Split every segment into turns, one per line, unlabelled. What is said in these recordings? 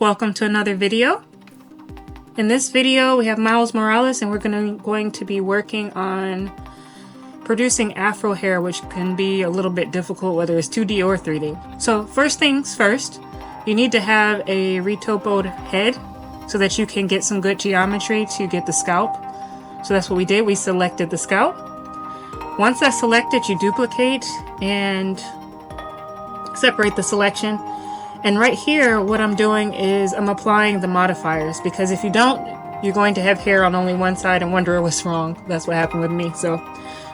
welcome to another video. In this video we have Miles Morales and we're going to be working on producing Afro hair, which can be a little bit difficult whether it's 2D or 3D. So first things first, you need to have a retopoed head so that you can get some good geometry to get the scalp. So that's what we did, we selected the scalp. Once that's selected, you duplicate and separate the selection. And right here, what I'm doing is I'm applying the modifiers, because if you don't, you're going to have hair on only one side and wonder what's wrong. That's what happened with me. So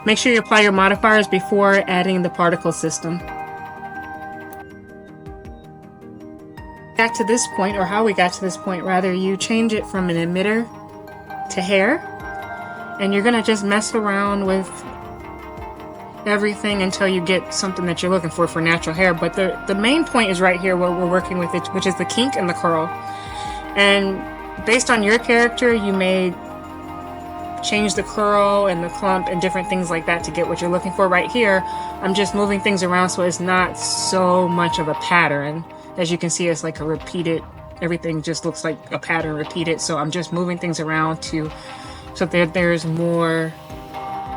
make sure you apply your modifiers before adding the particle system. Back to this point, or how we got to this point rather, you change it from an emitter to hair, and you're gonna just mess around with everything until you get something that you're looking for natural hair. But the main point is right here where we're working with it, which is the kink and the curl. And based on your character, you may change the curl and the clump and different things like that to get what you're looking for. Right here, I'm just moving things around so it's not so much of a pattern. As you can see, it's like a repeated, everything just looks like a pattern repeated. So I'm just moving things around so that there's more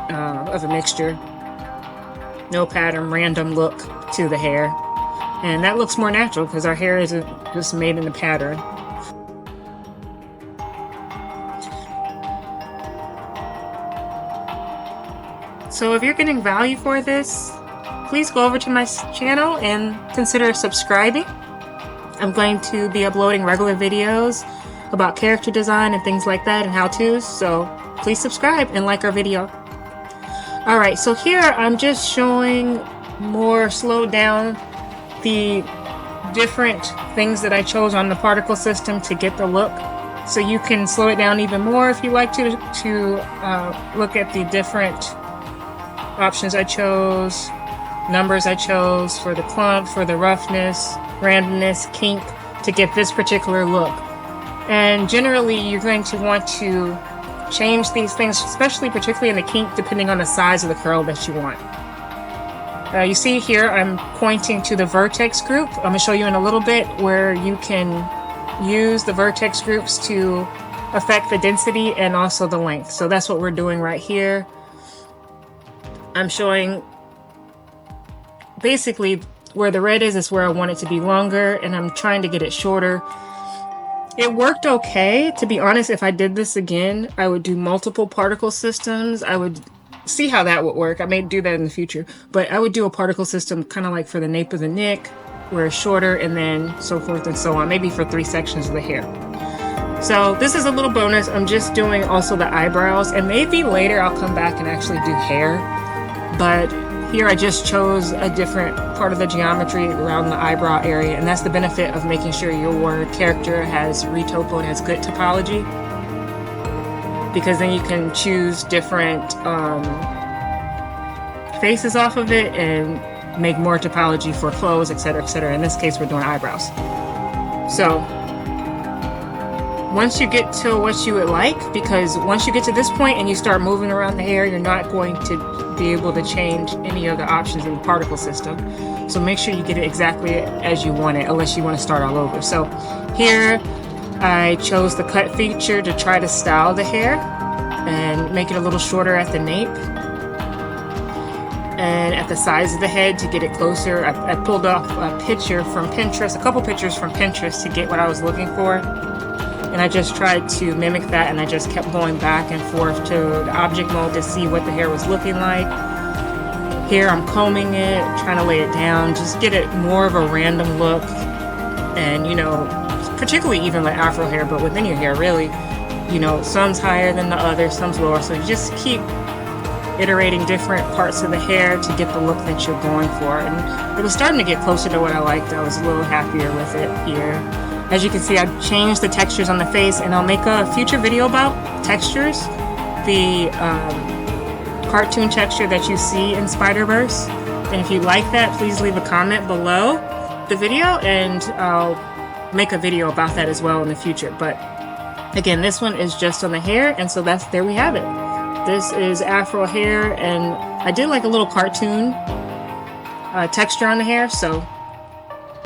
of a mixture. No pattern, random look to the hair. And that looks more natural because our hair isn't just made in a pattern. So if you're getting value for this, please go over to my channel and consider subscribing. I'm going to be uploading regular videos about character design and things like that and how-tos, so please subscribe and like our video. Alright, so here I'm just showing more slowed down the different things that I chose on the particle system to get the look. So you can slow it down even more if you like to look at the different options I chose, numbers I chose for the clump, for the roughness, randomness, kink, to get this particular look. And generally you're going to want to change these things, particularly in the kink, depending on the size of the curl that you want. You see here I'm pointing to the vertex group. I'm going to show you in a little bit where you can use the vertex groups to affect the density and also the length. So that's what we're doing right here. I'm showing basically where the red is where I want it to be longer, and I'm trying to get it shorter. It worked okay. To be honest, if I did this again, I would do multiple particle systems. I would see how that would work. I may do that in the future, but I would do a particle system kind of like for the nape of the neck, where it's shorter, and then so forth and so on, maybe for 3 sections of the hair. So this is a little bonus. I'm just doing also the eyebrows, and maybe later I'll come back and actually do hair. But here I just chose a different part of the geometry around the eyebrow area, and that's the benefit of making sure your character has retopo and has good topology, because then you can choose different faces off of it and make more topology for clothes, etc., etc. In this case, we're doing eyebrows. So once you get to what you would like, because once you get to this point and you start moving around the hair, you're not going to be able to change any of the options in the particle system. So make sure you get it exactly as you want it, unless you want to start all over. So here I chose the cut feature to try to style the hair and make it a little shorter at the nape and at the sides of the head to get it closer. I pulled off a picture from Pinterest, a couple pictures from Pinterest to get what I was looking for. And I just tried to mimic that, and I just kept going back and forth to the object mode to see what the hair was looking like. Here I'm combing it, trying to lay it down, just get it more of a random look. And you know, particularly even with Afro hair, but within your hair really, you know, some's higher than the other, some's lower. So you just keep iterating different parts of the hair to get the look that you're going for. And it was starting to get closer to what I liked. I was a little happier with it here. As you can see, I've changed the textures on the face, and I'll make a future video about textures. The cartoon texture that you see in Spider-Verse. And if you like that, please leave a comment below the video, and I'll make a video about that as well in the future. But again, this one is just on the hair, and so there we have it. This is Afro hair, and I did like a little cartoon texture on the hair, so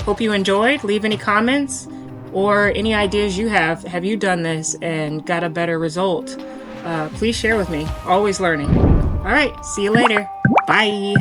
hope you enjoyed. Leave any comments. or any ideas you have. Have you done this and got a better result? Please share with me. Always learning. All right, see you later. Bye.